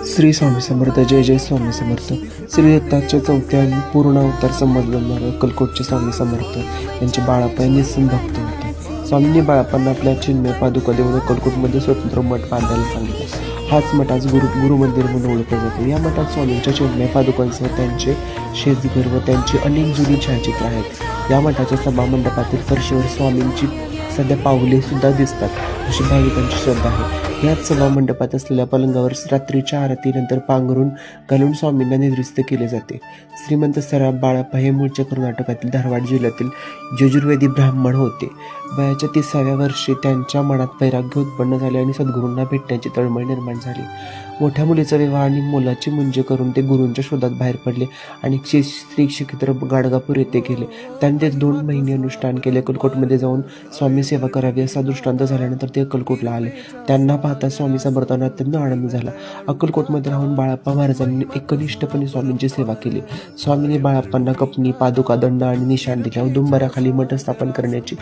श्री स्वामी समर्थ. जय जय स्वामी समर्थ. श्री दत्ताच्या चौथ्या आणि पूर्ण अवतार समजणारे अक्कलकोटचे स्वामी समर्थ यांचे बाळाप्पा निस्सिम भक्त होते. स्वामींनी बाळाप्पांना आपल्या चिन्मय पादुका देऊन अक्कलकोटमध्ये स्वतंत्र मठ बांधायला सांगितले. हाच मठ आज गुरु मंदिर म्हणून ओळखले जाते. या मठात स्वामींच्या चिन्मय पादुकांसह त्यांचे शेजघर व त्यांची अनेक जुनी छायाचित्र आहेत. या मठाच्या सभामंडपातील फरशीवर स्वामींची सध्या पाऊले सुद्धा दिसतात अशी भाविकांची श्रद्धा आहे. याच सभा मंडपात असलेल्या पलंगावर रात्रीच्या आरतीनंतर पांघरून घालून स्वामींना निद्रिस्त केले जाते. श्रीमंत सराफ बाळाप्पा हे मूळच्या कर्नाटकातील धारवाड जिल्ह्यातील यजुर्वेदी ब्राह्मण होते. वयाच्या 30व्या वर्षी त्यांच्या मनात वैराग्य उत्पन्न झाले आणि सद्गुरूंना भेटण्याची तळमळ निर्माण झाली. मोठ्या मुलीचा विवाह आणि मुलाची मुंज करून ते गुरूंच्या शोधात बाहेर पडले आणि स्त्री क्षेत्र गाडगापूर येथे गेले. त्यांनी ते 2 महिने अनुष्ठान केले. अक्कलकोटमध्ये जाऊन स्वामी सेवा करावी असा दृष्टांत झाल्यानंतर ते अक्कलकोटला आले. त्यांना पाहता स्वामी समर्थांना अत्यंत आनंद झाला. अक्कलकोटमध्ये राहून बाळाप्पा महाराजांनी एकनिष्ठपणे स्वामींची सेवा केली. स्वामींनी बाळाप्पांना कपनी, पादुका, दंड आणि निशाण दिले. औदुंबराखाली मठ स्थापन करण्याची